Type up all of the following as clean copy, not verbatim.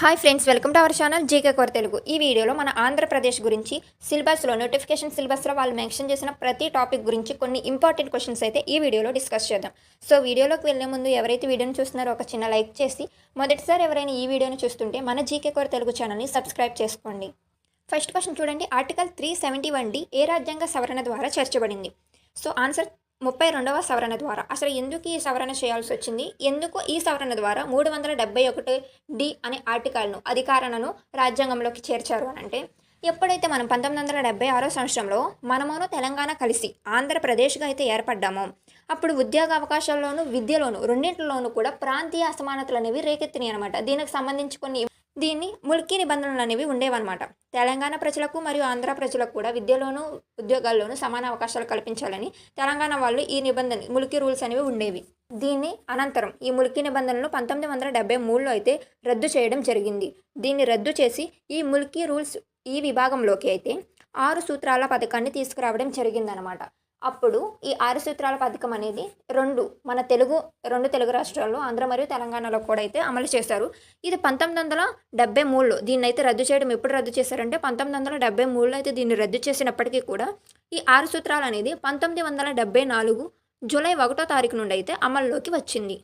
Hi friends, welcome to our channel GK core Telugu. ఈ వీడియోలో మన ఆంధ్రప్రదేశ్ గురించి నోటిఫికేషన్ సిలబస్లో వాళ్ళు మెన్షన్ చేసిన ప్రతి టాపిక్ గురించి కొన్ని ఇంపార్టెంట్ క్వశ్చన్స్ అయితే ఈ వీడియోలో డిస్కస్ చేద్దాం. సో వీడియోలోకి వెళ్ళే ముందు ఎవరైతే వీడియోని చూస్తున్నారో ఒక చిన్న లైక్ చేసి, మొదటిసారి ఎవరైనా ఈ వీడియోని చూస్తుంటే మన జీకే కోర్ తెలుగు ఛానల్ని సబ్స్క్రైబ్ చేసుకోండి. ఫస్ట్ క్వశ్చన్ చూడండి. ఆర్టికల్ 371D ఏ రాజ్యాంగ సవరణ ద్వారా చేర్చబడింది? సో ఆన్సర్ 32వ సవరణ ద్వారా. అసలు ఎందుకు ఈ సవరణ చేయాల్సి వచ్చింది, ఎందుకు ఈ సవరణ ద్వారా 371D అనే ఆర్టికల్ను అధికారణను రాజ్యాంగంలోకి చేర్చారు అని అంటే, ఎప్పుడైతే మనం 1976 సంవత్సరంలో మనమును తెలంగాణ కలిసి ఆంధ్రప్రదేశ్గా అయితే ఏర్పడ్డామో, అప్పుడు ఉద్యోగ అవకాశాల్లోనూ విద్యలోనూ రెండింటిలోనూ కూడా ప్రాంతీయ అసమానతలు అనేవి రేకెత్తినాయి అనమాట. దీనికి సంబంధించి దీన్ని ముల్కీ నిబంధనలు అనేవి ఉండేవన్నమాట. తెలంగాణ ప్రజలకు మరియు ఆంధ్ర ప్రజలకు కూడా విద్యలోనూ ఉద్యోగాల్లోనూ సమాన అవకాశాలు కల్పించాలని తెలంగాణ వాళ్ళు ఈ ముల్కీ రూల్స్ అనేవి ఉండేవి. దీన్ని అనంతరం ఈ ముల్కీ నిబంధనలు 1973లో అయితే రద్దు చేయడం జరిగింది. దీన్ని రద్దు చేసి ఈ ముల్కీ రూల్స్ ఈ విభాగంలోకి అయితే 6 సూత్రాల పథకాన్ని తీసుకురావడం జరిగిందనమాట. అప్పుడు ఈ 6 సూత్రాల పథకం అనేది రెండు తెలుగు రాష్ట్రాల్లో ఆంధ్ర మరియు తెలంగాణలో కూడా అయితే అమలు చేశారు. ఇది 1973లో దీన్ని అయితే రద్దు చేయడం ఎప్పుడు రద్దు చేశారంటే 1973లో అయితే దీన్ని రద్దు చేసినప్పటికీ కూడా ఈ 6 సూత్రాలు అనేది 1974 జూలై 1వ తారీఖు నుండి అయితే అమల్లోకి వచ్చింది.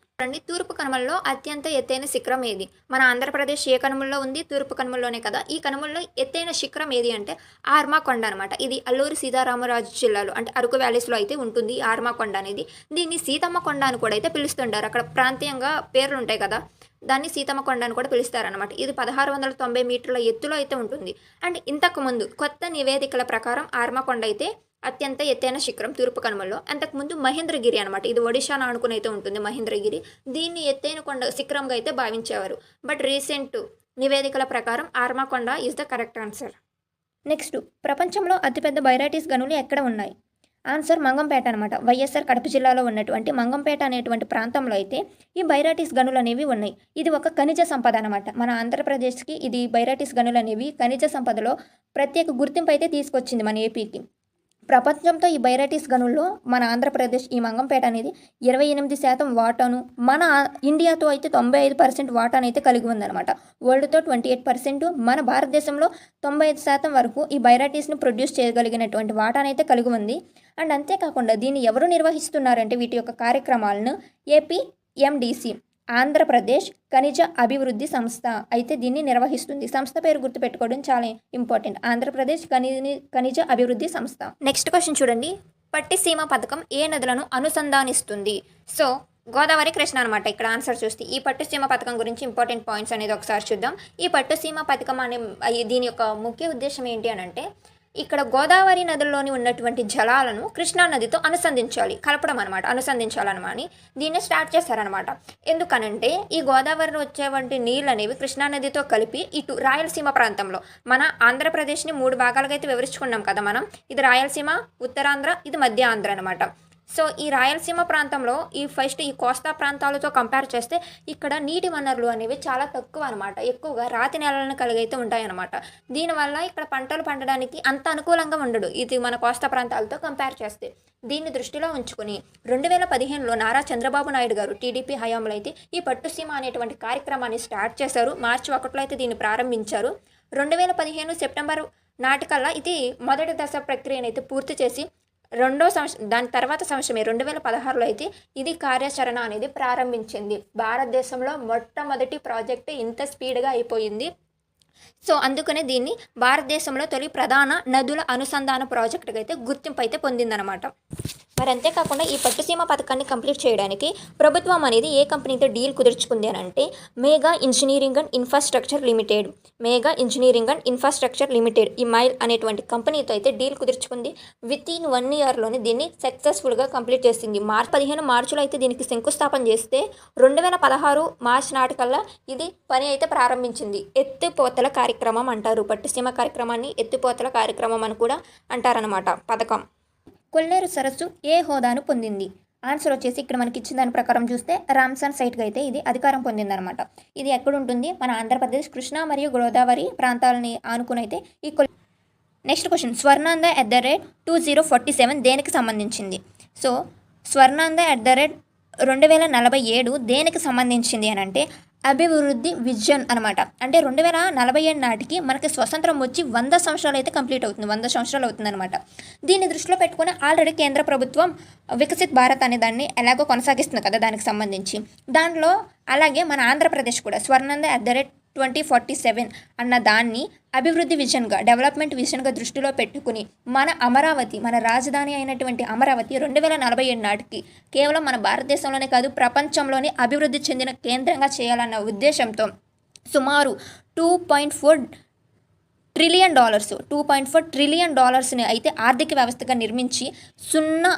తూర్పు కనుమల్లో అత్యంత ఎత్తైన శిఖరం ఏది? మన ఆంధ్రప్రదేశ్ ఏ కనుమల్లో ఉంది? తూర్పు కనుమల్లోనే కదా. ఈ కనుమల్లో ఎత్తైన శిఖరం ఏది అంటే ఆర్మాకొండ అనమాట. ఇది అల్లూరి సీతారామరాజు జిల్లాలో అంటే అరకు వ్యాలీస్లో అయితే ఉంటుంది ఈ ఆర్మాకొండ అనేది. దీన్ని సీతమ్మ కొండ అని కూడా అయితే పిలుస్తుంటారు. అక్కడ ప్రాంతీయంగా పేర్లు ఉంటాయి కదా, దాన్ని సీతమ్మ కొండ అని కూడా పిలుస్తారనమాట. ఇది 1690 మీటర్ల ఎత్తులో అయితే ఉంటుంది. అండ్ ఇంతకుముందు కొత్త నివేదికల ప్రకారం ఆర్మాకొండ అయితే అత్యంత ఎత్తైన శిఖరం తూర్పు కనుమల్లో. అంతకుముందు మహేంద్రగిరి అనమాట, ఇది ఒడిశాను ఆనుకుని అయితే ఉంటుంది మహేంద్రగిరి. దీన్ని ఎత్తైన కొండ శిఖరంగా అయితే భావించేవారు. బట్ రీసెంట్ నివేదికల ప్రకారం Armakonda is the correct answer. Next, ప్రపంచంలో అతిపెద్ద బైరాటిస్ గనులు ఎక్కడ ఉన్నాయి? ఆన్సర్ మంగంపేట అనమాట. వైఎస్ఆర్ కడప జిల్లాలో ఉన్నటువంటి మంగంపేట అనేటువంటి ప్రాంతంలో అయితే ఈ బైరాటిస్ గనులు అనేవి ఉన్నాయి. ఇది ఒక ఖనిజ సంపద అనమాట. మన ఆంధ్రప్రదేశ్కి ఇది బైరాటిస్ గనులు అనేవి ఖనిజ సంపదలో ప్రత్యేక గుర్తింపు అయితే తీసుకొచ్చింది మన ఏపీకి. ప్రపంచంతో ఈ బైరాటిస్ గనుల్లో మన ఆంధ్రప్రదేశ్ ఈ మంగంపేట అనేది 28% వాటాను, మన ఇండియాతో అయితే 95% వాటాను అయితే కలిగి ఉందన్నమాట. వరల్డ్తో 28%, మన భారతదేశంలో 95% వరకు ఈ బైరాటిస్ని ప్రొడ్యూస్ చేయగలిగినటువంటి వాటాను అయితే కలిగి ఉంది. అండ్ అంతేకాకుండా దీన్ని ఎవరు నిర్వహిస్తున్నారంటే వీటి యొక్క కార్యక్రమాలను ఏపీఎండిసి ఆంధ్రప్రదేశ్ ఖనిజ అభివృద్ధి సంస్థ అయితే దీన్ని నిర్వహిస్తుంది. సంస్థ పేరు గుర్తుపెట్టుకోవడం చాలా ఇంపార్టెంట్. ఆంధ్రప్రదేశ్ ఖనిజ అభివృద్ధి సంస్థ. నెక్స్ట్ క్వశ్చన్ చూడండి. పట్టిసీమ పథకం ఏ నదులను అనుసంధానిస్తుంది? సో గోదావరి, కృష్ణ అనమాట. ఇక్కడ ఆన్సర్ చూస్తే ఈ పట్టుసీమ పథకం గురించి ఇంపార్టెంట్ పాయింట్స్ అనేది ఒకసారి చూద్దాం. ఈ పట్టుసీమ పథకం దీని యొక్క ముఖ్య ఉద్దేశం ఏంటి అని అంటే, ఇక్కడ గోదావరి నదుల్లోని ఉన్నటువంటి జలాలను కృష్ణా నదితో కలపడం అనమాట, అనుసంధించాలన్నమాట. దీన్ని స్టార్ట్ చేశారనమాట. ఎందుకనంటే ఈ గోదావరిలో వచ్చేటువంటి నీళ్ళు అనేవి కృష్ణా నదితో కలిపి ఇటు రాయలసీమ ప్రాంతంలో, మన ఆంధ్రప్రదేశ్ని 3 భాగాలుగా అయితే వివరించుకున్నాం కదా మనం. ఇది రాయలసీమ, ఉత్తరాంధ్ర, ఇది మధ్య ఆంధ్ర అనమాట. సో ఈ రాయలసీమ ప్రాంతంలో ఈ కోస్తా ప్రాంతాలతో కంపేర్ చేస్తే ఇక్కడ నీటి వనరులు అనేవి చాలా తక్కువ అనమాట. ఎక్కువగా రాతి నేలలను కలిగైతే ఉంటాయన్నమాట. దీనివల్ల ఇక్కడ పంటలు పండడానికి అంత అనుకూలంగా ఉండడు ఇది మన కోస్తా ప్రాంతాలతో కంపేర్ చేస్తే. దీన్ని దృష్టిలో ఉంచుకుని 2015లో నారా చంద్రబాబు నాయుడు గారు టీడీపీ హయాంలో అయితే ఈ పట్టుసీమ అనేటువంటి కార్యక్రమాన్ని స్టార్ట్ చేశారు. మార్చి 1లో అయితే దీన్ని ప్రారంభించారు. 2015 సెప్టెంబర్ నాటికల్లా ఇది మొదటి దశ ప్రక్రియను అయితే పూర్తి చేసి దాని తర్వాత సంవత్సరమే 2016లో అయితే ఇది కార్యాచరణ అనేది ప్రారంభించింది. భారతదేశంలో మొట్టమొదటి ప్రాజెక్ట్ ఇంత స్పీడ్గా అయిపోయింది. సో అందుకనే దీన్ని భారతదేశంలో తొలి ప్రధాన నదుల అనుసంధాన ప్రాజెక్టుగా అయితే గుర్తింపు అయితే పొందిందనమాట. మరి అంతేకాకుండా ఈ పట్టుసీమ పథకాన్ని కంప్లీట్ చేయడానికి ప్రభుత్వం అనేది ఏ కంపెనీతో డీల్ కుదుర్చుకుంది అని అంటే Megha engineering and infrastructure limited ఈ మైల్ అనేటువంటి కంపెనీతో అయితే డీల్ కుదుర్చుకుంది. వితిన్ 1 ఇయర్లోనే దీన్ని సక్సెస్ఫుల్గా కంప్లీట్ చేసింది. మార్చిలో అయితే దీనికి శంకుస్థాపన చేస్తే 2016 మార్చి నాటికల్లా ఇది పని అయితే ప్రారంభించింది. ఎత్తిపోతల కార్యక్రమం అంటారు. పట్టుసీమ కార్యక్రమాన్ని ఎత్తిపోతల కార్యక్రమం అని కూడా అంటారనమాట పథకం. కొల్లేరు సరస్సు ఏ హోదాను పొందింది? ఆన్సర్ వచ్చేసి ఇక్కడ మనకి ఇచ్చిన దాని ప్రకారం చూస్తే రామ్సర్ సైట్గా అయితే ఇది అధికారం పొందిందనమాట. ఇది ఎక్కడ ఉంటుంది? మన ఆంధ్రప్రదేశ్ కృష్ణా మరియు గోదావరి ప్రాంతాలని ఆనుకుని అయితే ఈ నెక్స్ట్ క్వశ్చన్. స్వర్ణాంధ్ర @2047 దేనికి సంబంధించింది? సో స్వర్ణాంధ్ర @2047 దేనికి సంబంధించింది అని అంటే అభివృద్ధి విజన్ అనమాట. అంటే 2047 నాటికి మనకి స్వతంత్రం వచ్చి 100 సంవత్సరాలు అయితే కంప్లీట్ అవుతుంది. 100 సంవత్సరాలు అవుతుందన్నమాట. దీన్ని దృష్టిలో పెట్టుకుని ఆల్రెడీ కేంద్ర ప్రభుత్వం వికసిత్ భారత్ అనే దాన్ని ఎలాగో కొనసాగిస్తుంది కదా దానికి సంబంధించి. దానిలో అలాగే మన ఆంధ్రప్రదేశ్ కూడా స్వర్ణాంధ్ర @2047 అన్న దాన్ని అభివృద్ధి విజన్గా, డెవలప్మెంట్ విజన్గా దృష్టిలో పెట్టుకుని మన అమరావతి, మన రాజధాని అయినటువంటి అమరావతి 2047 నాటికి కేవలం మన భారతదేశంలోనే కాదు ప్రపంచంలోనే అభివృద్ధి చెందిన కేంద్రంగా చేయాలన్న ఉద్దేశంతో సుమారు $2.4 ట్రిలియన్ అయితే ఆర్థిక వ్యవస్థగా నిర్మించి సున్నా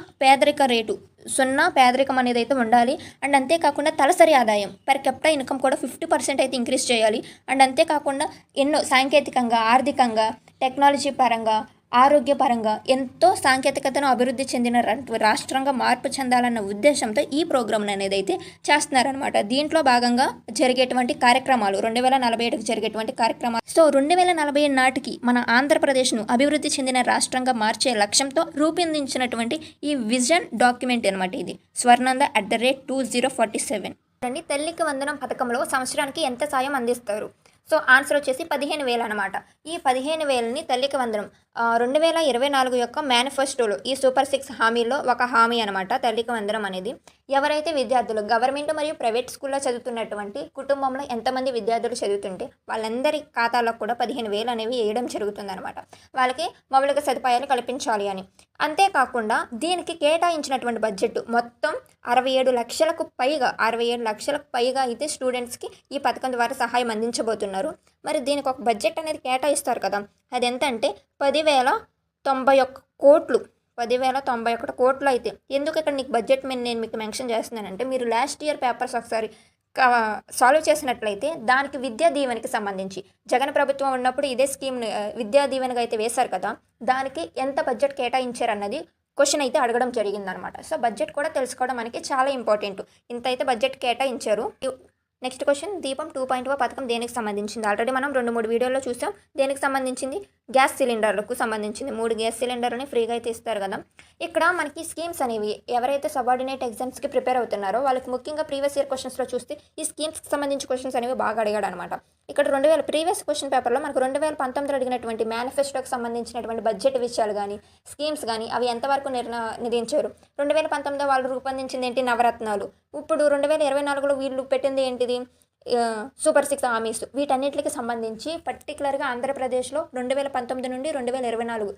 పేదరికం అనేది అయితే ఉండాలి. అండ్ అంతేకాకుండా తలసరి ఆదాయం పర్ కెప్టా ఇన్కమ్ కూడా 50% అయితే ఇంక్రీజ్ చేయాలి. అండ్ అంతేకాకుండా ఎన్నో సాంకేతికంగా, ఆర్థికంగా, టెక్నాలజీ పరంగా, ఆరోగ్యపరంగా ఎంతో సాంకేతికతను అభివృద్ధి చెందిన రాష్ట్రంగా మార్పు చెందాలన్న ఉద్దేశంతో ఈ ప్రోగ్రామ్ అనేది అయితే చేస్తున్నారనమాట. దీంట్లో భాగంగా జరిగేటువంటి కార్యక్రమాలు 2047కి జరిగేటువంటి కార్యక్రమాలు. సో 2047 నాటికి మన ఆంధ్రప్రదేశ్ను అభివృద్ధి చెందిన రాష్ట్రంగా మార్చే లక్ష్యంతో రూపొందించినటువంటి ఈ విజన్ డాక్యుమెంట్ అనమాట. ఇది స్వర్ణాంధ్ర @2047. తల్లికి వందనం పథకంలో సంవత్సరానికి ఎంత సాయం అందిస్తారు? సో ఆన్సర్ వచ్చేసి 15,000 అనమాట. ఈ 15,000ని తల్లికి వందనం 2024 యొక్క మేనిఫెస్టోలో ఈ సూపర్ 6 హామీల్లో ఒక హామీ అనమాట తల్లికి వందనం అనేది. ఎవరైతే విద్యార్థులు గవర్నమెంట్ మరియు ప్రైవేట్ స్కూల్లో చదువుతున్నటువంటి కుటుంబంలో ఎంతమంది విద్యార్థులు చదువుతుంటే వాళ్ళందరి ఖాతాలో కూడా 15,000 అనేవి వేయడం జరుగుతుందన్నమాట. వాళ్ళకి మౌలిక సదుపాయాలు కల్పించాలి అని. అంతేకాకుండా దీనికి కేటాయించినటువంటి బడ్జెట్ మొత్తం 67 లక్షలకు పైగా అయితే స్టూడెంట్స్కి ఈ పథకం ద్వారా సహాయం అందించబోతున్నారు. మరి దీనికి ఒక బడ్జెట్ అనేది కేటాయిస్తారు కదా, అది ఎంత అంటే 10,091 కోట్లు. 10,091 కోట్లు అయితే ఎందుకు ఇక్కడ నీకు బడ్జెట్ నేను మీకు మెన్షన్ చేస్తున్నానంటే, మీరు లాస్ట్ ఇయర్ పేపర్స్ ఒకసారి సాల్వ్ చేసినట్లయితే దానికి విద్యా దీవెనకి సంబంధించి జగన్ ప్రభుత్వం ఉన్నప్పుడు ఇదే స్కీమ్ విద్యా దీవెనగా అయితే వేశారు కదా, దానికి ఎంత బడ్జెట్ కేటాయించారన్నది క్వశ్చన్ అయితే అడగడం జరిగిందనమాట. సో బడ్జెట్ కూడా తెలుసుకోవడం మనకి చాలా ఇంపార్టెంట్. ఇంత అయితే బడ్జెట్ కేటాయించారు. నెక్స్ట్ క్వశ్చన్, దీపం 2.0 పథకం దేనికి సంబంధించింది? ఆల్రెడీ మనం 2-3 వీడియోల్లో చూసాం. దేనికి సంబంధించింది? గ్యాస్ సిలిండర్లకు సంబంధించింది. 3 గ్యాస్ సిలిండర్లని ఫ్రీగా అయితే ఇస్తారు కదా. ఇక్కడ మనకి స్కీమ్స్ అనేవి ఎవరైతే సబార్డినేట్ ఎగ్జామ్స్కి ప్రిపేర్ అవుతున్నారో వాళ్ళకి ముఖ్యంగా ప్రీవియస్ ఇయర్ క్వశ్చన్స్లో చూస్తే ఈ స్కీమ్స్కి సంబంధించి క్వశ్చన్స్ అనేవి బాగా అడిగాడు అనమాట. ఇక్కడ 2000 ప్రీవియస్ క్వశ్చన్ పేపర్లో మనకు 2019 అడిగినటువంటి మేనిఫెస్టోకి సంబంధించినటువంటి బడ్జెట్ విషయాలు కానీ, స్కీమ్స్ కానీ అవి ఎంతవరకు నిధించారు. 2019 వాళ్ళు రూపొందించింది ఏంటి? నవరత్నాలు. ఇప్పుడు 2024లో వీళ్ళు పెట్టింది ఏంటిది? సూపర్ 6 హామీస్. వీటన్నిటికి సంబంధించి పర్టికులర్గా ఆంధ్రప్రదేశ్లో 2019 నుండి 2024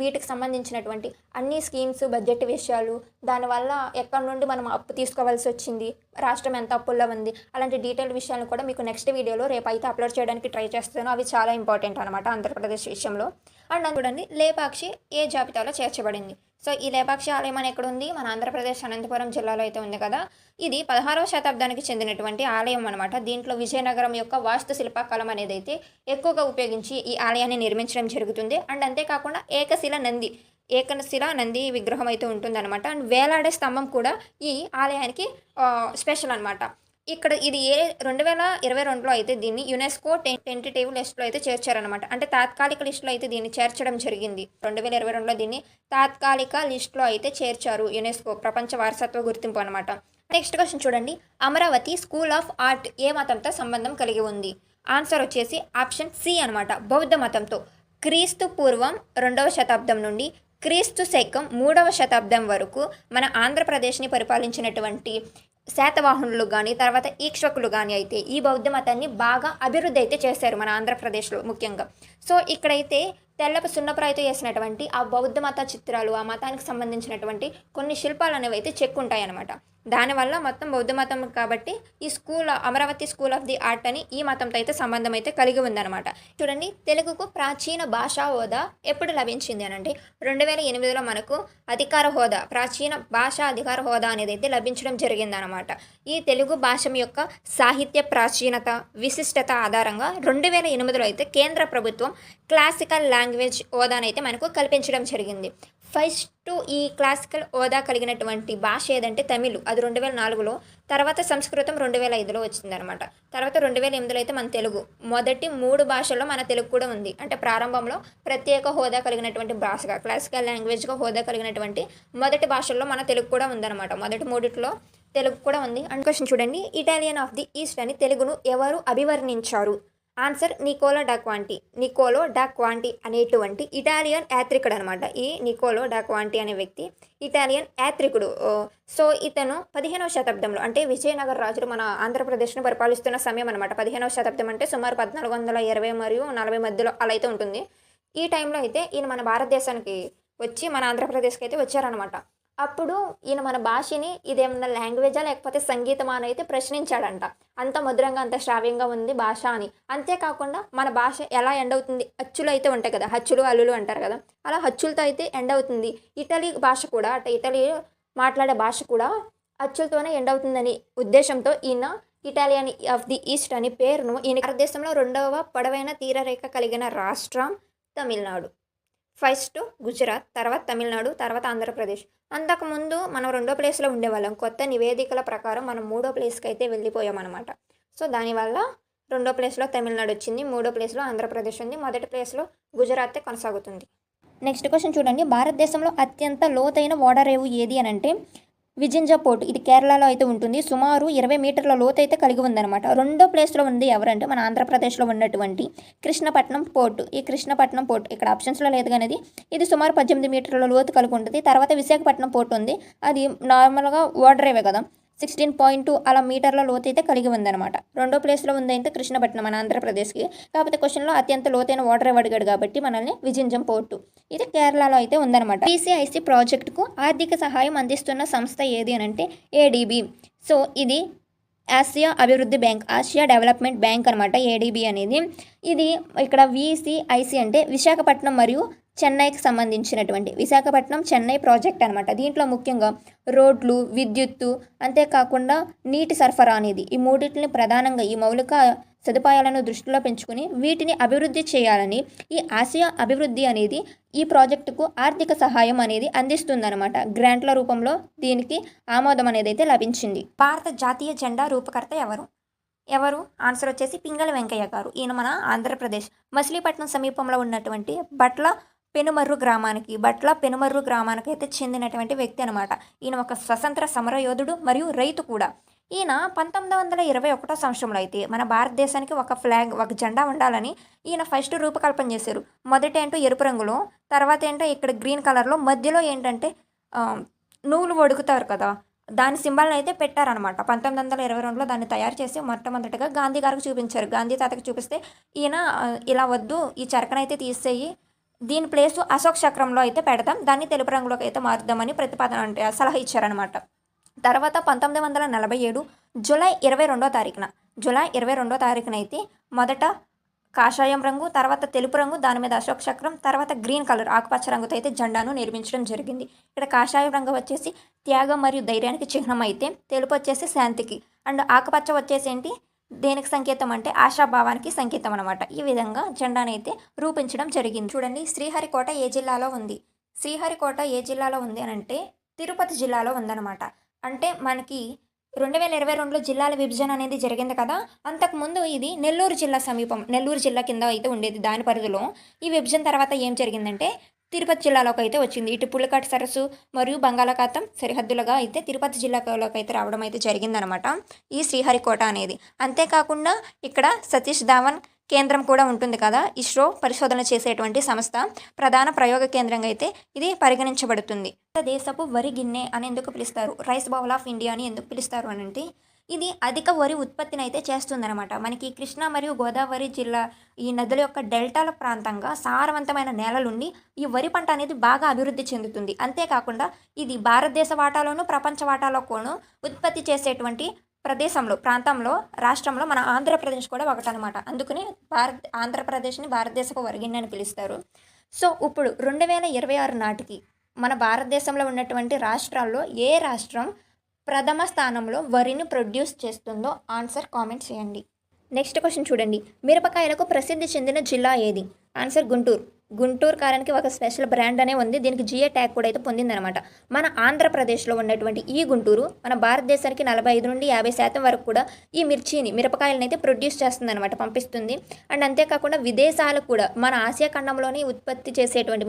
వీటికి సంబంధించినటువంటి అన్ని స్కీమ్స్, బడ్జెట్ విషయాలు, దానివల్ల ఎక్కడి నుండి మనం అప్పు తీసుకోవాల్సి వచ్చింది, రాష్ట్రం ఎంత అప్పుల్లో ఉంది, అలాంటి డీటెయిల్ విషయాలను కూడా మీకు నెక్స్ట్ వీడియోలో రేపు అయితే అప్లోడ్ చేయడానికి ట్రై చేస్తాను. అవి చాలా ఇంపార్టెంట్ అనమాట ఆంధ్రప్రదేశ్ విషయంలో. అండ్ చూడండి, లేపాక్షి ఏ జాబితాలో చేర్చబడింది? సో ఈ లేపాక్షి ఆలయం అని ఎక్కడ ఉంది? మన ఆంధ్రప్రదేశ్ అనంతపురం జిల్లాలో అయితే ఉంది కదా. ఇది 16వ శతాబ్దానికి చెందినటువంటి ఆలయం అనమాట. దీంట్లో విజయనగరం యొక్క వాస్తు శిల్పకళం అనేది అయితే ఎక్కువగా ఉపయోగించి ఈ ఆలయాన్ని నిర్మించడం జరుగుతుంది. అండ్ అంతేకాకుండా ఏకశిల నంది విగ్రహం అయితే ఉంటుందన్నమాట. అండ్ వేలాడే స్తంభం కూడా ఈ ఆలయానికి స్పెషల్ అనమాట. ఇక్కడ ఇది 2022లో అయితే దీన్ని యునెస్కో టెంటేటివ్ లిస్ట్లో అయితే చేర్చారనమాట. అంటే తాత్కాలిక లిస్టులో అయితే దీన్ని చేర్చడం జరిగింది. 2022లో దీన్ని తాత్కాలిక లిస్టులో అయితే చేర్చారు. యునెస్కో ప్రపంచ వారసత్వ గుర్తింపు అనమాట. నెక్స్ట్ క్వశ్చన్ చూడండి, అమరావతి స్కూల్ ఆఫ్ ఆర్ట్ ఏ మతంతో సంబంధం కలిగి ఉంది? ఆన్సర్ వచ్చేసి ఆప్షన్ సి అనమాట, బౌద్ధ మతంతో. క్రీస్తు పూర్వం 2వ శతాబ్దం నుండి క్రీస్తు శకం 3వ శతాబ్దం వరకు మన ఆంధ్రప్రదేశ్ని పరిపాలించినటువంటి శాతవాహనులు కానీ, తర్వాత ఈక్ష్వకులు కానీ అయితే ఈ బౌద్ధ మతాన్ని బాగా అభివృద్ధి అయితే చేశారు మన ఆంధ్రప్రదేశ్లో ముఖ్యంగా. సో ఇక్కడైతే తెల్లపు సున్నపురాయితో వేసినటువంటి ఆ బౌద్ధ మత చిత్రాలు, ఆ మతానికి సంబంధించినటువంటి కొన్ని శిల్పాలు అనేవి అయితే చెక్కుంటాయి అనమాట. దానివల్ల మొత్తం బౌద్ధ మతం కాబట్టి ఈ Amaravati school of the art అని ఈ మతంతో అయితే సంబంధం అయితే కలిగి ఉందన్నమాట. చూడండి, తెలుగుకు ప్రాచీన భాషా హోదా ఎప్పుడు లభించింది అని అంటే 2008లో మనకు అధికార హోదా, ప్రాచీన భాషా అధికార హోదా అనేది అయితే లభించడం జరిగిందనమాట. ఈ తెలుగు భాష యొక్క సాహిత్య ప్రాచీనత, విశిష్టత ఆధారంగా 2008లో అయితే కేంద్ర ప్రభుత్వం క్లాసికల్ లాంగ్వేజ్ హోదానైతే అయితే మనకు కల్పించడం జరిగింది. ఫస్ట్ ఈ క్లాసికల్ హోదా కలిగినటువంటి భాష ఏదంటే తమిళ్, అది 2004లో. తర్వాత సంస్కృతం 2005లో వచ్చిందనమాట. తర్వాత 2008లో అయితే మన తెలుగు. మొదటి 3 భాషల్లో మన తెలుగు కూడా ఉంది. అంటే ప్రారంభంలో ప్రత్యేక హోదా కలిగినటువంటి భాషగా, క్లాసికల్ లాంగ్వేజ్గా హోదా కలిగినటువంటి మొదటి భాషల్లో మన తెలుగు కూడా ఉందన్నమాట. మొదటి 3లో తెలుగు కూడా ఉంది. అండ్ క్వశ్చన్ చూడండి, ఇటాలియన్ ఆఫ్ ది ఈస్ట్ అని తెలుగును ఎవరు అభివర్ణించారు? ఆన్సర్ నికోలో డా క్వాంటి అనేటువంటి ఇటాలియన్ యాత్రికుడు అనమాట. ఈ నికోలో డా క్వాంటి అనే వ్యక్తి ఇటాలియన్ యాత్రికుడు. సో ఇతను 15వ శతాబ్దంలో, అంటే విజయనగర రాజులు మన ఆంధ్రప్రదేశ్ను పరిపాలిస్తున్న సమయం అనమాట. 15వ శతాబ్దం అంటే సుమారు 1420 మరియు 40 మధ్యలో అలా అయితే ఉంటుంది. ఈ టైంలో అయితే ఈయన మన భారతదేశానికి వచ్చి మన ఆంధ్రప్రదేశ్కి అయితే వచ్చారనమాట. అప్పుడు ఈయన మన భాషని ఇదేమన్నా లాంగ్వేజా లేకపోతే సంగీతమా అని అయితే ప్రశ్నించాడంట. అంత మధురంగా అంత శ్రావ్యంగా ఉంది భాష అని. అంతేకాకుండా మన భాష ఎలా ఎండ్ అవుతుంది, అచ్చులు అయితే ఉంటాయి కదా, హచ్చులు అల్లులు అంటారు కదా, అలా హచ్చులతో అయితే ఎండ్ అవుతుంది. ఇటలీ భాష కూడా, అంటే ఇటలీ మాట్లాడే భాష కూడా అచ్చులతోనే ఎండ్ అవుతుందని ఉద్దేశంతో ఈయన ఇటాలియన్ ఆఫ్ ది ఈస్ట్ అనే పేరును, ఈయన భారతదేశంలో 2వ పొడవైన తీరరేఖ కలిగిన రాష్ట్రం తమిళనాడు. ఫస్ట్ గుజరాత్, తర్వాత తమిళనాడు, తర్వాత ఆంధ్రప్రదేశ్. అంతకుముందు మనం 2వ ప్లేస్లో ఉండేవాళ్ళం. కొత్త నివేదికల ప్రకారం మనం 3వ ప్లేస్కి అయితే వెళ్ళిపోయామన్నమాట. సో దానివల్ల 2వ ప్లేస్లో తమిళనాడు వచ్చింది, 3వ ప్లేస్లో ఆంధ్రప్రదేశ్ ఉంది, మొదటి ప్లేస్లో గుజరాతే కొనసాగుతుంది. నెక్స్ట్ క్వశ్చన్ చూడండి, భారతదేశంలో అత్యంత లోతైన ఓడరేవు ఏది అని అంటే విజింజా పోర్ట్. ఇది కేరళలో అయితే ఉంటుంది. సుమారు 20 మీటర్ల లోతు అయితే కలిగి ఉందన్నమాట. 2వ ప్లేస్లో ఉంది ఎవరంటే మన ఆంధ్రప్రదేశ్లో ఉన్నటువంటి కృష్ణపట్నం పోర్టు. ఈ కృష్ణపట్నం పోర్ట్ ఇక్కడ ఆప్షన్స్లో లేదు కానీ ఇది సుమారు 18 మీటర్ల లోతు కలిగి ఉంటుంది. తర్వాత విశాఖపట్నం పోర్ట్ ఉంది. అది నార్మల్గా ఓడరేవే కదా, 16.2 అలా మీటర్ల లోతు అయితే కలిగి ఉందన్నమాట. 2వ ప్లేస్లో ఉందైతే కృష్ణపట్నం మన ఆంధ్రప్రదేశ్కి. కాకపోతే క్వశ్చన్లో అత్యంత లోతైన ఓడరేవ్ అడిగాడు కాబట్టి మనల్ని విజింజం పోర్టు, ఇది కేరళలో అయితే ఉందన్నమాట. PCIC ప్రాజెక్టుకు ఆర్థిక సహాయం అందిస్తున్న సంస్థ ఏది అని అంటే ADB. సో ఇది ఆసియా అభివృద్ధి బ్యాంక్, ఆసియా డెవలప్మెంట్ బ్యాంక్ అనమాట ADB అనేది. ఇది ఇక్కడ VCIC అంటే విశాఖపట్నం మరియు చెన్నైకి సంబంధించినటువంటి విశాఖపట్నం చెన్నై ప్రాజెక్ట్ అనమాట. దీంట్లో ముఖ్యంగా రోడ్లు, విద్యుత్తు, అంతేకాకుండా నీటి సరఫరా అనేది, ఈ మూడింటిని ప్రధానంగా ఈ మౌలిక సదుపాయాలను దృష్టిలో పెంచుకుని వీటిని అభివృద్ధి చేయాలని ఈ ఆసియా అభివృద్ధి అనేది ఈ ప్రాజెక్టుకు ఆర్థిక సహాయం అనేది అందిస్తుందన్నమాట. గ్రాంట్ల రూపంలో దీనికి ఆమోదం అనేది అయితే లభించింది. భారత జాతీయ జెండా రూపకర్త ఎవరు? ఆన్సర్ వచ్చేసి పింగళి వెంకయ్య గారు. ఈయన మన ఆంధ్రప్రదేశ్ మచిలీపట్నం సమీపంలో ఉన్నటువంటి బట్ల పెనుమర్రు గ్రామానికి అయితే చెందినటువంటి వ్యక్తి అనమాట. ఈయన ఒక స్వతంత్ర సమరయోధుడు మరియు రైతు కూడా. ఈయన 1921 సంవత్సరంలో అయితే మన భారతదేశానికి ఒక జెండా ఉండాలని ఈయన ఫస్ట్ రూపకల్పన చేశారు. మొదట ఏంటో ఎరుపు రంగులో, తర్వాత ఏంటో ఇక్కడ గ్రీన్ కలర్లో, మధ్యలో ఏంటంటే నువ్వులు వడుకుతారు కదా, దాని సింబల్ని అయితే పెట్టారనమాట. 1922లో దాన్ని తయారు చేసి మొట్టమొదటిగా గాంధీ గారికి చూపించారు. గాంధీ తాతకి చూపిస్తే ఈయన ఇలా వద్దు, ఈ చరకనైతే తీసేయి, దీని ప్లేస్ అశోక్ చక్రంలో అయితే పెడతాం, దాన్ని తెలుపు రంగులోకి అయితే మారుద్దామని ప్రతిపాదన అంటే సలహా ఇచ్చారనమాట. తర్వాత 1947 జూలై 22వ తారీఖున అయితే మొదట కాషాయం రంగు, తర్వాత తెలుపు రంగు, దాని మీద అశోక్ చక్రం, తర్వాత గ్రీన్ కలర్ ఆకుపచ్చ రంగుతో అయితే జెండాను నిర్మించడం జరిగింది. ఇక్కడ కాషాయం రంగు వచ్చేసి త్యాగం మరియు ధైర్యానికి చిహ్నం అయితే, తెలుపు వచ్చేసి శాంతికి, అండ్ ఆకుపచ్చ వచ్చేసి ఏంటి దేనికి సంకేతం అంటే ఆశాభావానికి సంకేతం అనమాట. ఈ విధంగా జెండాను అయితే రూపించడం జరిగింది. చూడండి, శ్రీహరికోట ఏ జిల్లాలో ఉంది అని అంటే తిరుపతి జిల్లాలో ఉందన్నమాట. అంటే మనకి 2022లో జిల్లాల విభజన అనేది జరిగింది కదా, అంతకుముందు ఇది నెల్లూరు జిల్లా కింద అయితే ఉండేది. దాని పరిధిలో ఈ విభజన తర్వాత ఏం జరిగిందంటే తిరుపతి జిల్లాలోకి అయితే వచ్చింది. ఇటు పుల్లకాటి సరస్సు మరియు బంగాళాఖాతం సరిహద్దులుగా అయితే తిరుపతి జిల్లాలోకి అయితే రావడం అయితే జరిగిందనమాట ఈ శ్రీహరికోట అనేది. అంతేకాకుండా ఇక్కడ సతీష్ ధావన్ కేంద్రం కూడా ఉంటుంది కదా, ఇస్రో పరిశోధన చేసేటువంటి సంస్థ ప్రధాన ప్రయోగ కేంద్రంగా అయితే ఇది పరిగణించబడుతుంది. దేశపు వరి గిన్నె అని ఎందుకు పిలుస్తారు? రైస్ బౌల్ ఆఫ్ ఇండియా అని ఎందుకు పిలుస్తారు అని అంటే ఇది అధిక వరి ఉత్పత్తిని అయితే చేస్తుందన్నమాట. మనకి కృష్ణా మరియు గోదావరి జిల్లా ఈ నదుల యొక్క డెల్టాల ప్రాంతంగా సారవంతమైన నేలలుండి ఈ వరి పంట అనేది బాగా అభివృద్ధి చెందుతుంది. అంతేకాకుండా ఇది భారతదేశ వాటాలోను ప్రపంచ వాటాలోనూ ఉత్పత్తి చేసేటువంటి రాష్ట్రంలో మన ఆంధ్రప్రదేశ్ కూడా ఒకటనమాట. అందుకని ఆంధ్రప్రదేశ్ని భారతదేశపు వరిగిన్నె అని పిలుస్తారు. సో ఇప్పుడు 2026 నాటికి మన భారతదేశంలో ఉన్నటువంటి రాష్ట్రాల్లో ఏ రాష్ట్రం ప్రథమ స్థానంలో వరిని ప్రొడ్యూస్ చేస్తుందో ఆన్సర్ కామెంట్ చేయండి. నెక్స్ట్ క్వశ్చన్ చూడండి, మిరపకాయలకు ప్రసిద్ధి చెందిన జిల్లా ఏది? ఆన్సర్ గుంటూరు. గుంటూరు కారానికి ఒక స్పెషల్ బ్రాండ్ అనే ఉంది. దీనికి జిఐ ట్యాగ్ కూడా అయితే పొందిందనమాట. మన ఆంధ్రప్రదేశ్లో ఉన్నటువంటి ఈ గుంటూరు మన భారతదేశానికి 45 నుండి 50% వరకు కూడా ఈ మిరపకాయలను అయితే ప్రొడ్యూస్ చేస్తుందనమాట, పంపిస్తుంది. అండ్ అంతేకాకుండా విదేశాలకు కూడా మన ఆసియా ఖండంలోని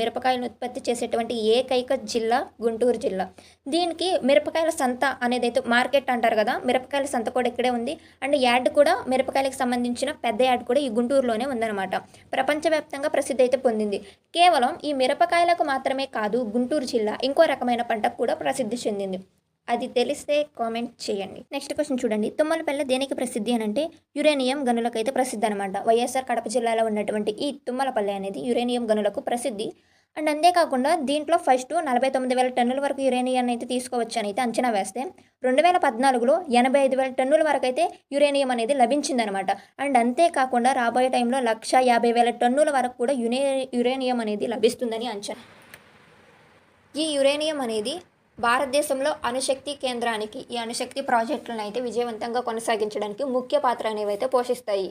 మిరపకాయలను ఉత్పత్తి చేసేటువంటి ఏకైక జిల్లా గుంటూరు జిల్లా. దీనికి మిరపకాయల సంత అనేది అయితే మార్కెట్ అంటారు కదా, మిరపకాయల సంత కూడా ఇక్కడే ఉంది. అండ్ యాడ్ కూడా మిరపకాయలకు సంబంధించిన పెద్ద యాడ్ కూడా ఈ గుంటూరులోనే ఉందన్నమాట. ప్రపంచవ్యాప్తంగా ప్రసిద్ధి అయితే పొందింది. కేవలం ఈ మిరపకాయలకు మాత్రమే కాదు, గుంటూరు జిల్లా ఇంకో రకమైన పంటకు కూడా ప్రసిద్ధి చెందింది. అది తెలిస్తే కామెంట్ చేయండి. నెక్స్ట్ క్వశ్చన్ చూడండి. తుమ్మలపల్లె దేనికి ప్రసిద్ధి అని అంటే యురేనియం గనులకైతే ప్రసిద్ధి అనమాట. వైఎస్ఆర్ కడప జిల్లాలో ఉన్నటువంటి ఈ తుమ్మలపల్లె అనేది యురేనియం గనులకు ప్రసిద్ధి. అండ్ అంతేకాకుండా దీంట్లో ఫస్ట్ 49,000 టన్నుల వరకు యురేనియాన్ని అయితే తీసుకోవచ్చు అని అయితే అంచనా వేస్తే 2014లో 85,000 టన్నుల వరకు అయితే యురేనియం అనేది లభించిందనమాట. అండ్ అంతేకాకుండా రాబోయే టైంలో 150,000 టన్నుల వరకు కూడా యురేనియం అనేది లభిస్తుందని అంచనా. ఈ యురేనియం అనేది భారతదేశంలో అణుశక్తి కేంద్రానికి ఈ అణుశక్తి ప్రాజెక్టులను అయితే విజయవంతంగా కొనసాగించడానికి ముఖ్య పాత్ర అనేవి అయితే పోషిస్తాయి.